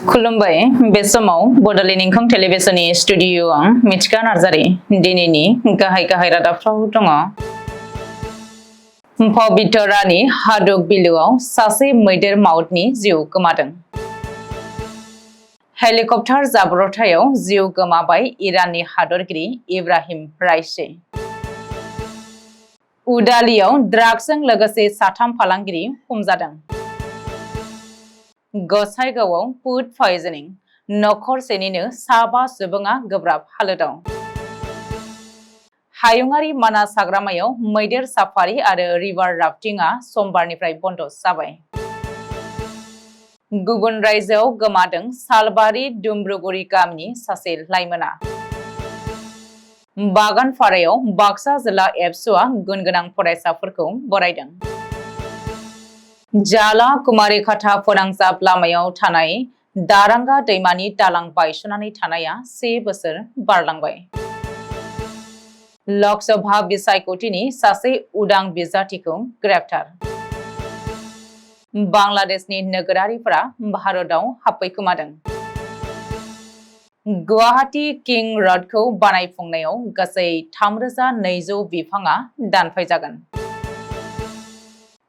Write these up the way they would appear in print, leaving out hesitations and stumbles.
खुलुमबाय बे समाव बड'लेण्ड इंखं टेलिभिजननि स्टुडिअ'आव मिथिका नार्जारि दिनैनि गाहाय रादाबफ्राव दङ। पबितरानि हादुक बिलोआव सासे मैदेर माउतनि जिउ गोमादों। हेलिकप्टार जाब्रबथायाव जिउ गोमाबाय इराननि हादरगिरि इब्राहिम राइसी। उदालियाव ड्राग्सजों लोगोसे साथाम फालांगिरि हमजादों। गसाइगावआव फुड पयजनिं, नखरसेनिनो 5 सुबुङा गोब्राब हालोदाव। हायुङारि मानास हाग्रामायाव मैदेर साफारि आरो रिभार राफ्टिंआ समबारनिफ्राय बन्द जाबाय। गुबुन रायजोआव गोमादों सालबारि दुम्ब्रुगुरि गामिनि सासे लाइमोना। बागानपारायाव बाक्सा जिल्ला एबसुआ गुनगोनां फरायसाफोरखौ बरायदों। जाला कुमारिघाटा फोनांजाब लामायाव थानाय दारांगा दैमानि दालां बायस'नानै थानाया 1 बोसोर बारलांबाय। लकसभा बिसायख'थिनि सासे उदां बिजाथिखौ ग्रेप्तार। बांलादेशनि नोगोरारिफोरा भारतआव हाबफैखोमादों। गुवाहाटी किं र'डखौ बानायफुंनायाव गासै 3200 बिफांआ दानफायजागोन।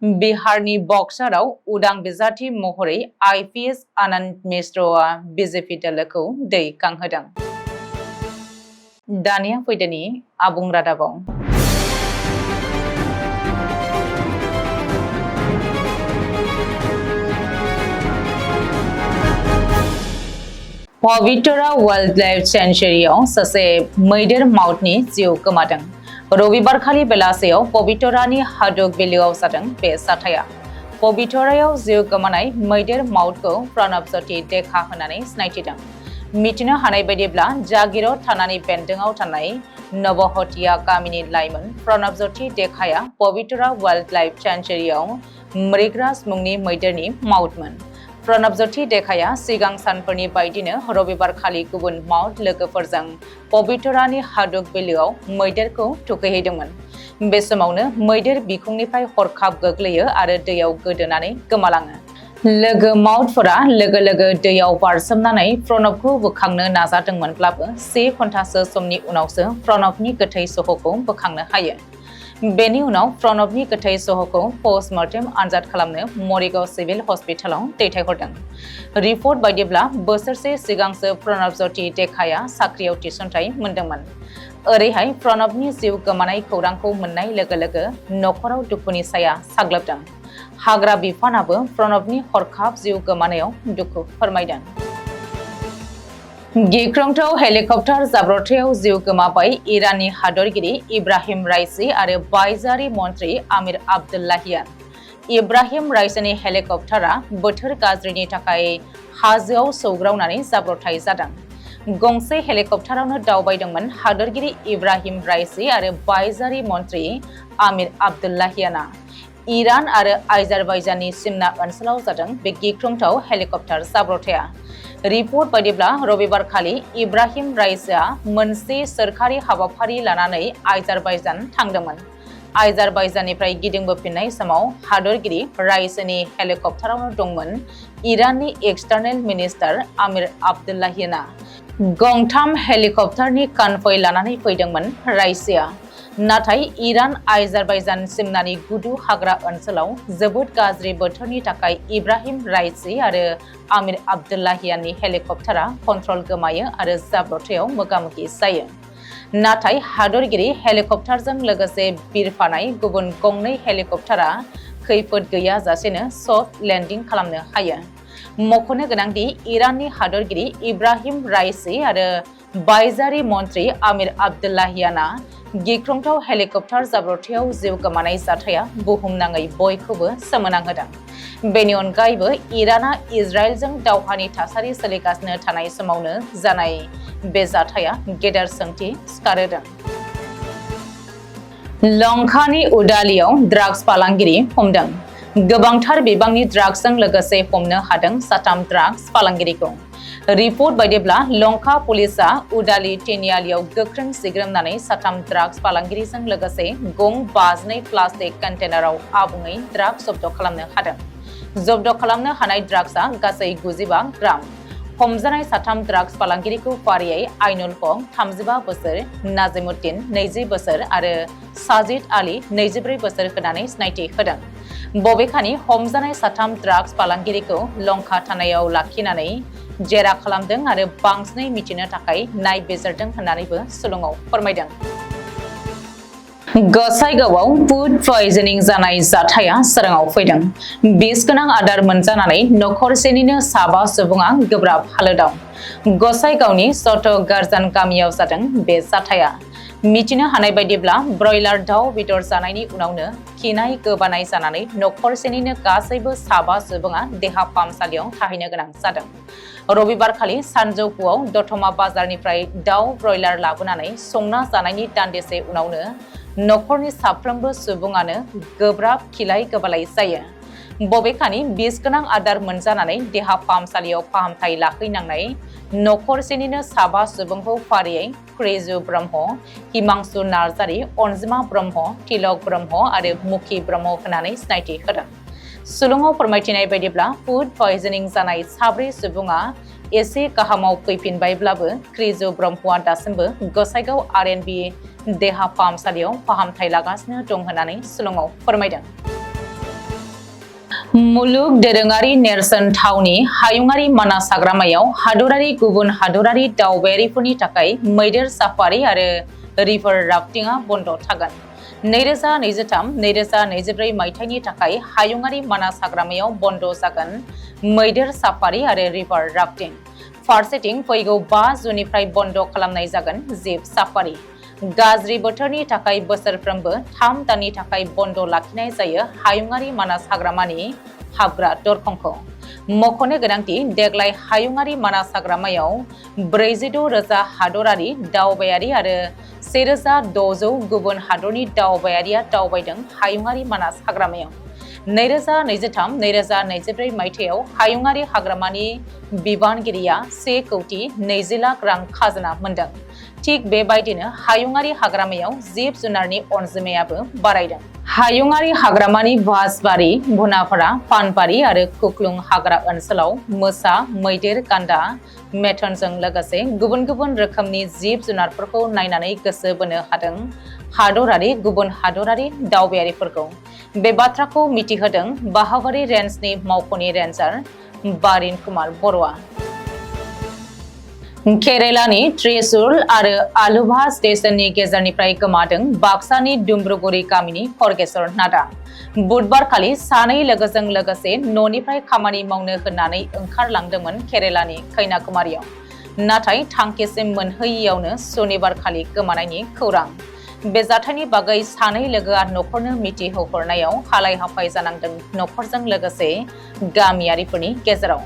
बिहारनि बक्साराव उदां बिजाथि महरै आईपीएस आनन्द मिश्रआ बीजेपी दोलोखौ दै गांहोदों। दानिया फैदोनि आबुं रादाबाव। पवितरा वाइल्ड लाइफ सेंचुरीआव सासे मैदेर माउतनि जिउ गोमादों। रबिबारखालि बेलासियाव पवितरानि हादुक बिलोआव जादों बे जाथाया। पवितरायाव जिउ गोमानाय मैदेर माउतखौ प्रणब ज्योति देखा होनानै सिनायथिदों। मिथिनो हानाय बायदिब्ला जागिराव थानानै बेन्दोंआव थानाय नवहटिया गामिनि लाइमोन प्रणब ज्योति देखाया पवितरा वाइल्ड लाइफ सेंचुरीआव मृगराज मुंनि मैदेरनि माउतमोन। प्रणब ज्योति देखाया सिगां सानफोरनि बायदिनो रबिबारखालि गुबुन माउत लोगोफोरजों पवितरानि हादुक बिलोआव मैदेरखौ थुखैहैदोंमोन। बे समावनो मैदेर बिखुंनिफ्राय हरखाब गोग्लैयो आरो दैयाव गोदोनानै गोमालाङो। लोगो माउतफोरा लोगो दैयाव बारसोमनानै प्रणबखौ बोखांनो नाजादोंमोनब्लाबो 1 घन्टासो समनि उनावसो प्रणबनि गोथै सह'खौ बोखांनो हायो। बेनि उनाव प्रणबनि गोथै सह'खौ पस्टमर्टेम आनजाद खालामनो मरिगाव सिभिल हस्पिटालाव दैथायहरदों। रिपर्ट बायदिब्ला बोसोरसे सिगांसो प्रणब ज्योति देखाया साख्रियाव थिसनथाइ मोनदोंमोन। ओरैहाय प्रणबनि जिउ गोमानाय खौरांखौ मोननाय लोगो नखराव दुखुनि साया साग्लोबदों। हाग्रा बिफानाबो प्रणबनि हरखाब जिउ गोमानायाव दुखु फोरमायदों। गिख्रंथाव हेलिकप्टार जाब्रबथायाव जिउ गोमाबाय इराननि हादरगिरि इब्राहिम राइसी आरो बायजोआरि मन्थ्रि आमिर आब्दुल्लाहियान। इब्राहिम राइसीनि हेलिकप्टारा बोथोर गाज्रिनि थाखाय हाजोआव सौग्रावनानै जाब्रबथाय जादों। गंसे हेलिकप्टारावनो दावबायदोंमोन हादरगिरि इब्राहिम राइसी आरो बायजोआरि मन्थ्रि आमिर आब्दुल्लाहियाना। इरान आरो आजारबाइजाननि सिमना ओनसोलाव जादों बे गिख्रंथाव हेलिकप्टार जाब्रबथाया। रिपर्ट बायदिब्ला रबिबारखालि इब्राहिम राइसीआ मोनसे सोरखारि हाबाफारि लानानै आजारबाइजान थांदोंमोन। आजारबाइजाननिफ्राय गिदिंबोफिननाय समाव हादरगिरि राइसीनि हेलिकप्टारावनो दंमोन इराननि एक्सटार्नेल मिनिस्टार आमिर आब्दुल्लाहियाना। गंथाम हेलिकप्टारनि कनभय लानानै फैदोंमोन राइसीआ। नाथाय इरान आजारबाइजान सिमनानि गुदु हाग्रा ओनसोलाव जोबोद गाज्रि बोथोरनि थाखाय इब्राहिम राइसी आरो आमिर आब्दुल्लाहियाननि हेलिकप्टारा कन्ट्रल गोमायो आरो जाब्रबथायाव मोगा-मोगि जायो। नाथाय हादरगिरि हेलिकप्टारजों लोगोसे बिरफानाय गुबुन गंनै हेलिकप्टारा खैफोद गैयाजासेनो सफ्ट लेन्डिं खालामनो हायो। मख'नो गोनांदि इराननि हादरगिरि इब्राहिम राइसी आरो बायजोआरि मन्थ्रि आमिर आब्दुल्लाहियाना गिख्रंथाव हेलिकप्टार जाब्रबथायाव जिउ गोमानाय जाथाया बुहुमनाङै बयखौबो सोमोनांहोदों। बेनि अनगायैबो इराना इजराइलजों दावहानि थासारि सोलिगासिनो थानाय समावनो जानाय बे जाथाया गेदेर सोंथि सिखारहोदों। लंकानि उदालियाव ड्राग्स फालांगिरि हमदों। गोबांथार बिबांनि ड्राग्सजों लोगोसे हमनो हादों 3 ड्राग्स फालांगिरिखौ। रिपर्ट बायदिब्ला लंका पुलिसआ उदालि टेनियालियाव गोख्रों सिग्रोमनानै 3 ड्राग्स फालांगिरिजों लोगोसे गं 52 प्लास्टिक कन्टेनाराव आबुङै ड्राग्स जब्द खालामनो हादों। जब्द खालामनो हानाय ड्राग्सआ गासै 95 ग्राम। हमजानाय साथाम ड्राग्स फालांगिरिखौ फारियै आइनुल हक 35 बोसोर, नाजिमुद्दिन 20 बोसोर आरो साजिद आली 24 बोसोर होनानै सिनायथि होदों। बबेखानि हमजानाय साथाम ड्राग्स फालांगिरिखौ लंका थानायाव लाखिनानै जेरा खालामदों आरो बांसिनै मिथिनो थाखाय नायबिजिरदों होननानैबो सुलुङाव फोरमायदों। गसाइगावआव फुड पयजनिं जानाय जाथाया सोराङाव फैदों। बिस गोनां आदार मोनजानानै नखरसेनिनो 7 सुबुङा गोब्राब हालोदाव। गसाइगावनि सट' गारजान गामियाव जादों बे जाथाया। मिथिनो हानाय बायदिब्ला ब्रयलार दाउ बेदर जानायनि उनावनो खिनाय गोबानाय जानानै नखरसेनिनो गासैबो 7 सुबुङा देहा फाहामसालियाव थाहैनो गोनां जादों। रबिबारखालि सानजौफुआव दतमा बाजारनिफ्राय दाउ ब्रयलार लाबोनानै संना जानायनि दान्दिसे उनावनो नखरनि साफ्रोमबो सुबुङानो गोब्राब खिलाय गोबालाय जायो। बबेखानि बिस गोनां आदार मोनजानानै देहा फाहामसालियाव फाहामथाय लाहैनांनाय नखरसेनिनो 7 सुबुंखौ फारियै क्रेजु ब्रह्म, हिमांशु नार्जारी, अनजिमा ब्रह्म, तिलक ब्रह्म आरो मुखि ब्रह्म होननानै सिनायथि होदों। सुलुङाव फोरमायथिनाय बायदिब्ला फुड पयजनिं जानाय 4 सुबुङा एसे गाहामाव फैफिनबायब्लाबो क्रेजु ब्रह्मआ दासिमबो गसाइगाव आर.एन.बि देहा फाहामसालियाव फाहामथाय लागासिनो दं होननानै सुलुङाव फोरमायदों। मुलुग दोरोङारि नेरसोन थावनि हायुङारि मानास हाग्रामायाव हादरारि गुबुन हादरारि दावबायारिफोरनि थाखाय मैदेर साफारि आरो रिभार राफ्टिंआ बन्द थागोन। 2023-2024 मायथाइनि थाखाय हायुङारि मानास हाग्रामायाव बन्द जागोन मैदेर साफारि आरो रिभार राफ्टिं। फारसेथिं फैगौ 5 जुननिफ्राय बन्द खालामनाय जागोन जिप साफारि। गाज्रि बोथोरनि थाखाय बोसोरफ्रोमबो 3 दाननि थाखाय बन्द लाखिनाय जायो हायुङारि मानास हाग्रामानि हाबग्रा दरखंखौ। मख'नो गोनांदि देग्लाय हायुङारि मानास हाग्रामायाव 46,000 हादरारि दावबायारि आरो 1,600 गुबुन हादरनि दावबायारिया दावबायदों हायुङारि मानास हाग्रामायाव। 2023-2024 मायथाइयाव हायुङारि हाग्रामानि बिबानगिरिया 1,20,20,000,000 रां खाजोना मोनदों। थिग बेबायदिनो हायुङारि हाग्रामायाव जिब जुनारनि अनजिमायाबो बारायदों। हायुङारि हाग्रामानि बासबारि, भुनाफारा, पानबारि आरो कुक्लुं हाग्रा ओनसोलाव मोसा, मैदेर, गान्दा, मेथनजों लोगोसे गुबुन गुबुन रोखोमनि जिब जुनारफोरखौ नायनानै गोसो बोनो हादों हादरारि गुबुन हादरारि दावबायारिफोरखौ। बे बाथ्राखौ मिथिहोदों बाहाबारि रेन्जनि मावख'नि रेन्जार बारिन कुमार बर'आ। केरेलानि त्रिशूल आरो आलुभा स्टेशननि गेजेरनिफ्राय गोमादों बाक्सानि दुम्ब्रुगुरि गामिनि खरगेश्वर नाथआ। बुधबारखालि 2 लोगोजों लोगोसे न'निफ्राय खामानि मावनो होननानै ओंखारलांदोंमोन केरेलानि कन्याकुमारियाव। नाथाय थांखिसिम मोनहैयैयावनो सनिबारखालि गोमानायनि खौरां। बे जाथायनि बागै 2 लोगोआ नखरनो मिथिहोहरनायाव हालाय हाफाय जानांदों नखरजों लोगोसे गामियारिफोरनि गेजेराव।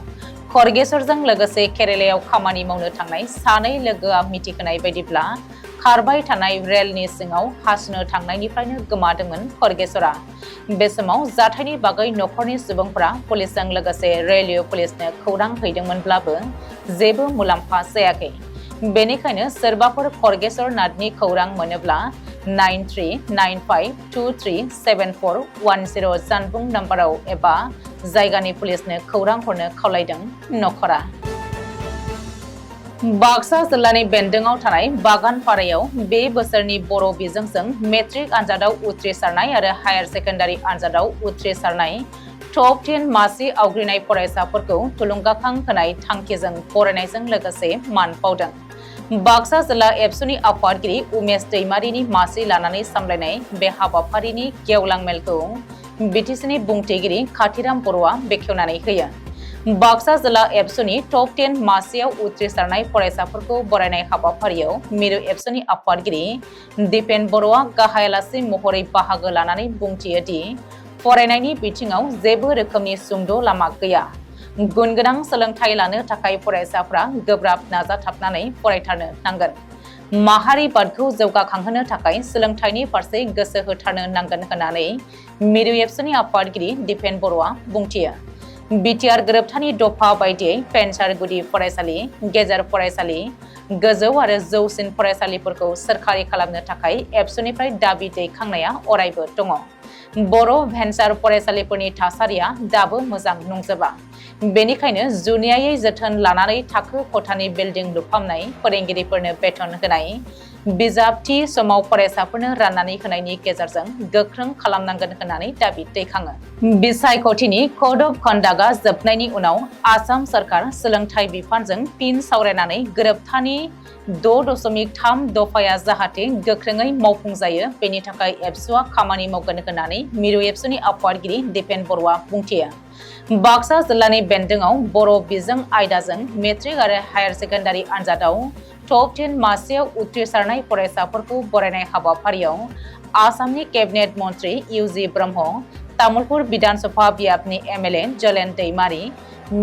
खरगेश्वरजों लोगोसे केरेलायाव खामानि मावनो थांनाय 2 लोगोआ मिथिहोनाय बायदिब्ला खारबाय थानाय रेलनि सिङाव हासुनो थांनायनिफ्रायनो गोमादोंमोन खरगेश्वरा। बे समाव जाथायनि बागै नखरनि सुबुंफोरा पुलिसजों लोगोसे रेलवे पुलिसनो खौरां हैदोंमोनब्लाबो जेबो मुलाम्फा जायाखै। बेनिखायनो सोरबाफोर खरगेश्वर नाथनि खौरां मोनोब्ला 9395237410 जानबुं नम्बराव एबा जायगानि पुलिसनो खौरां हरनो खावलायदों नखरा। बाक्सा जिल्लानि बेन्दोंआव थानाय बागानपारायाव बे बोसोरनि बर' बिजोंजों मेट्रिक आनजादाव उथ्रिसारनाय आरो हायार सेकेन्डारि आनजादाव उथ्रिसारनाय टप 10 मासि आवग्रिनाय फरायसाफोरखौ थुलुंगाखां होनाय थांखिजों बरायनायजों लोगोसे मान बावदों। बाक्सा जिल्ला एबसुनि आफादगिरि उमेश दैमारिनि मासि लानानै सामलायनाय बे हाबाफारिनि गेवलां मेलखौ बिटिसिनि बुंथिगिरि खाथिराम बर'आ बेखेवनानै होयो। बाक्सा जिल्ला एबसुनि टप 10 मासियाव उथ्रिसारनाय फरायसाफोरखौ बरायनाय हाबाफारियाव मिरु एबसुनि आफादगिरि दिपेन बर'आ गाहाय आलासि महरै बाहागो लानानै बुंथियो दि फरायनायनि बिथिङाव जेबो रोखोमनि सुंद' लामा गैया। गुनगोनां सोलोंथाइ लानो थाखाय फरायसाफ्रा गोब्राब नाजाथाबनानै फरायथारनो नांगोन। माहारिबादखौ जौगाखांहोनो थाखाय सोलोंथाइनि फारसे गोसो होथारनो नांगोन होननानै मिरु एबसुनि आफादगिरि दिपेन बर'आ बुंथियो। बिटिआर गोरोबथानि दफा बायदियै पेन्सार गुदि फरायसालि, गेजेर फरायसालि, गोजौ आरो जौसिन फरायसालिफोरखौ सोरखारि खालामनो थाखाय एबसुनिफ्राय दाबि दैखांनाया अरायबो दङ। बर' भेन्सार फरायसालिफोरनि थासारिया दाबो मोजां नंजोबा। बेनिखायनो जुनियायै जोथोन लानानै थाखो खथानि बिल्डिं लुफामनाय, फोरोंगिरिफोरनो बेथन होनाय, बिजाब थि समाव फरायसाफोरनो राननानै होनायनि गेजेरजों गोख्रों खालामनांगोन होननानै दाबि दैखाङो। बिसायख'थिनि कड अफ कन्डाक्टआ जोबनायनि उनाव आसाम सरकार सोलोंथाइ बिफानजों फिन सावरायनानै गोरोबथानि 6.3 दफाया जाहाथे गोख्रोङै मावफुंजायो बेनि थाखाय एबसुआ खामानि मावगोन होननानै मिरु एबसुनि आफादगिरि दिपेन बर'आ बुंथियो। बाक्सा जिल्लानि बेन्दोंआव बर' बिजों आयदाजों मेट्रिक आरो हायार सेकेन्डारि आनजादाव टप 10 मासियाव उथ्रिसारनाय फरायसाफोरखौ बरायनाय हाबाफारियाव आसामनि केबिनेट मन्त्रि इउजि ब्रह्म, तामुलपुर बिधान सभा बियाबनि एमएलए जयेन दैमारी,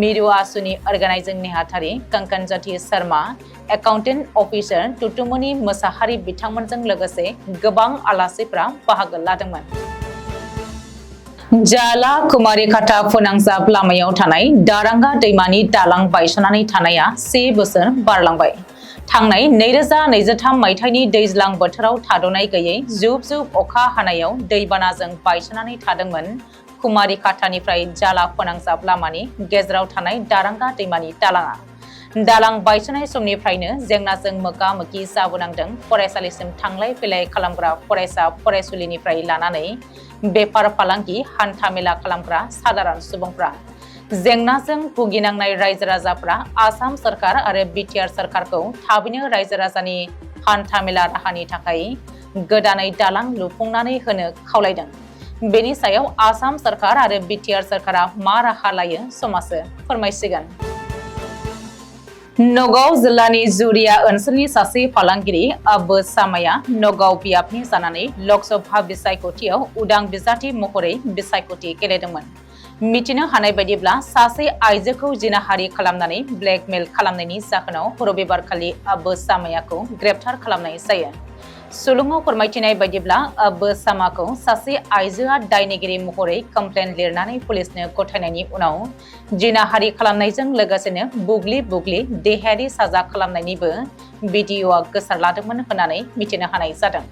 मिरु आसुनि अर्गानाइजिं नेहाथारि कंकन ज्योति शर्मा, एकाउन्टेन्ट अफिसार तुतुमनि मोसाहारि बिथांमोनजों लोगोसे गोबां आलासिफ्रा बाहागो लादोंमोन। जाला कुमारिखाटा फोनांजाब लामायाव थानाय दारांगा दैमानि दालां बायस'नानै थानाया 1 बोसोर बारलांबाय। थांनाय 2023 मायथाइनि दैज्लां बोथोराव थाद'नाय गैयै जुब जुब अखा हानायाव दैबानाजों बायस'नानै थादोंमोन कुमारिखाटानिफ्राय जाला फोनांजाब लामानि गेजेराव थानाय दारांगा दैमानि दालाङा। दालां बायस'नाय समनिफ्रायनो जेंनाजों मोगा-मोगि जाबोनांदों फरायसालिसिम थांलाय फैलाय खालामग्रा फरायसा फरायसुलिनिफ्राय लानानै बेफार फालांगि हान्था-मेला खालामग्रा साधारन सुबुंफ्रा। जेंनाजों भुगिनांनाय रायजो राजाफ्रा आसाम सरकार आरो बिटिआर सरकारखौ थाबैनो रायजो राजानि हान्था-मेला राहानि थाखाय गोदानै दालां लुफुंनानै होनो खावलायदों। बेनि सायाव आसाम सरकार आरो बिटिआर सरकारा मा राहा लायो समाजो फोरमायसिगोन। नगाव जिल्लानि जुरिया ओनसोलनि सासे फालांगिरि आब्बो सामाया नगाव बियाबनि जानानै लकसभा बिसायख'थियाव उदां बिजाथि महरै बिसायख'थि गेलेदोंमोन। मिथिनो हानाय बायदिब्ला सासे आइजोखौ जिनाहारि खालामनानै ब्लेकमेल खालामनायनि जाहोनाव रबिबारखालि आब्बो सामायाखौ ग्रेप्तार खालामनाय जायो। सुलुङाव फोरमायथिनाय बायदिब्ला आब्बो सामाखौ सासे आइजोआ दायनिगिरि महरै कमप्लेन लिरनानै पुलिसनो गथायनायनि उनाव जिनाहारि खालामनायजों लोगोसेनो बुग्लि देहायारि साजा खालामनायनिबो भिडिअ'आ गोसारलादोंमोन होननानै मिथिनो हानाय जादों।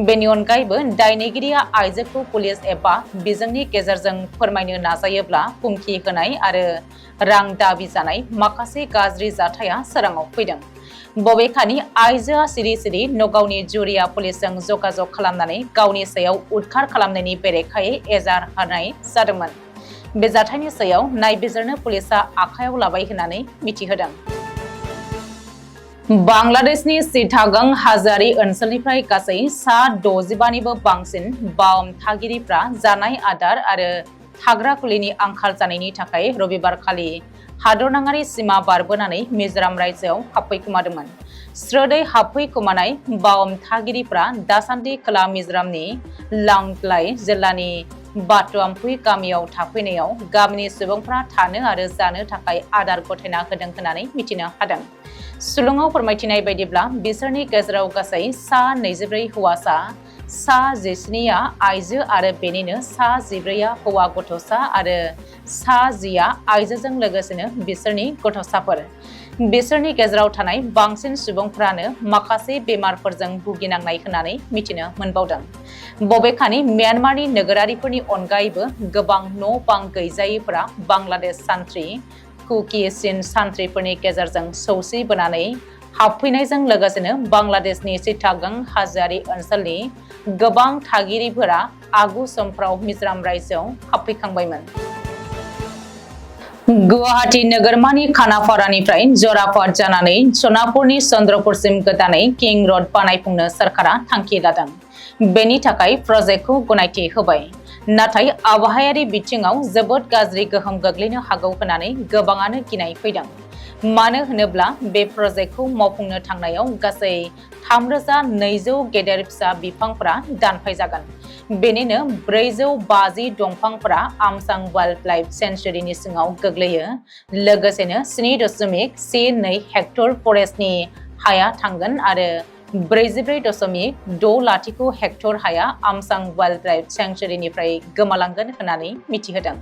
बेनि अनगायैबो दायनिगिरिया आइजोखौ पुलिस एबा बिजोंनि गेजेरजों फोरमायनो नाजायोब्ला हुमखि होनाय आरो रां दाबि जानाय माखासे गाज्रि जाथाया सोराङाव फैदों। बबेखानि आइजोआ सिरि नगावनि जुरिया पुलिसजों जगाजग खालामनानै गावनि सायाव उदखार खालामनायनि बेरेखायै एजार होनाय जादोंमोन। बे जाथायनि सायाव नायबिजिरनो पुलिसआ आखायाव लाबाय होननानै मिथिहोदों। बांलादेशनि चिटागं हाजोआरि ओनसोलनिफ्राय गासै सा 65निबो बांसिन बाम थागिरिफ्रा जानाय आदार आरो थाग्रा खुलिनि आंखाल जानायनि थाखाय रबिबारखालि हादरनाङारि सिमा बारबोनानै मिजोराम रायजोआव हाबफैखोमादोंमोन। स्रोदै हाबफैखोमानाय बाम थागिरिफ्रा दासान्दि खोला मिजोरामनि लांथलाई जिल्लानि बाथुआमपुई गामियाव थाफैनायाव गामिनि सुबुंफ्रा थानो आरो जानो थाखाय आदार गथायना होदों होननानै मिथिनो हादों। सुलुङाव फोरमायथिनाय बायदिब्ला बिसोरनि गेजेराव गासै सा 24 हौवासा, सा 17आ आइजो आरो बेनिनो सा 14आ हौवा गथ'सा आरो सा 10आ आइजोजों लोगोसेनो बिसोरनि गथ'साफोर। बिसोरनि गेजेराव थानाय बांसिन सुबुंफ्रानो माखासे बेमारफोरजों भुगिनांनाय होननानै मिथिनो मोनबावदों। बबेखानि म्यानमारनि नोगोरारिफोरनि अनगायैबो गोबां न' बां गैजायैफोरा बांलादेश सान्थ्रि कुकी चीन सान्थ्रिफोरनि गेजेरजों सौसिबोनानै हाबफैनायजों लोगोसेनो बांलादेशनि चिटागं हाजोआरि ओनसोलनि गोबां थागिरिफोरा आगु समफ्राव मिजोराम रायजोआव हाबफैखांबायमोन। गुवाहाटी नोगोरमानि खानापारानिफ्राय जरापात जानानै सनापुरनि चन्द्रपुरसिम गोदानै किं रड बानायफुंनो सरकारा थांखि लादों। बेनि थाखाय प्रजेक्टखौ गनायथि होबाय। नाथाय आबहावायारि बिथिङाव जोबोद गाज्रि गोहोम गोग्लैनो हागौ होननानै गोबाङानो गिनाय फैदों। मानो होनोब्ला बे प्रजेक्टखौ मावफुंनो थांनायाव गासै 3200 गेदेर फिसा बिफांफोरा दानफायजागोन। बेनिनो 450 दंफांफोरा आमसां वाइल्ड लाइफ सेंचुरीनि सिङाव गोग्लैयो। लोगोसेनो 7.12 हेक्टर फरेस्टनि हाया थांगोन आरो 44.60 हेक्टर हाया आमसां वाइल्ड लाइफ सेंचुरीनिफ्राय गोमालांगोन होननानै मिथिहोदों।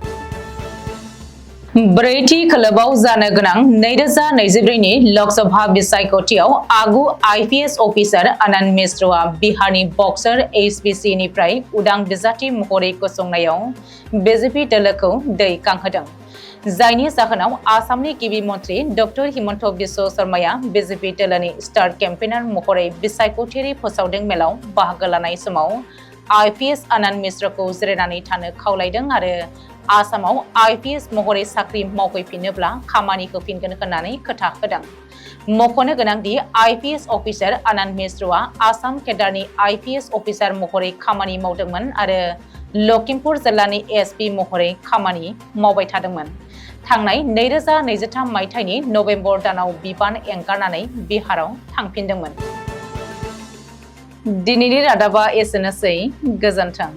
ब्रैथि खोलोबाव जानो गोनां 2024 नि लकसभा बिसायख'थियाव आगु आईपीएस अफिसार आनन्द मिश्रआ बिहारनि बक्सार एचपीसी निफ्राय उदां बिजाथि महरै गसंनायाव बीजेपी दोलोखौ दै कांहोदों, जायनि जाहोनाव आसामनि गिबि मन्थ्रि डक्टर हिमन्त बिश्व शर्माया बीजेपी दोलोनि स्टार केम्पेइनार महरै बिसायख'थियारि फोसावदों मेलाव बाहागो लानाय समाव आईपीएस आनन्द मिश्रखौ जिरायनानै थानो खावलायदों आरो आसामाव आईपीएस महरै साख्रि मावफैफिनोब्ला खामानि होफिनगोन होननानै खोथा होदों। मख'नो गोनांदि आईपीएस अफिसार आनन्द मिश्रआ आसाम केडारनि आईपीएस अफिसार महरै खामानि मावदोंमोन आरो लखिमपुर जिल्लानि एसपी महरै खामानि मावबाय थादोंमोन। थांनाय 2023 मायथाइनि नभेम्बर दानाव बिबान एंगारनानै बिहाराव थांफिनदोंमोन। दिनैनि रादाबा एसेनोसै, गोजोन्थों।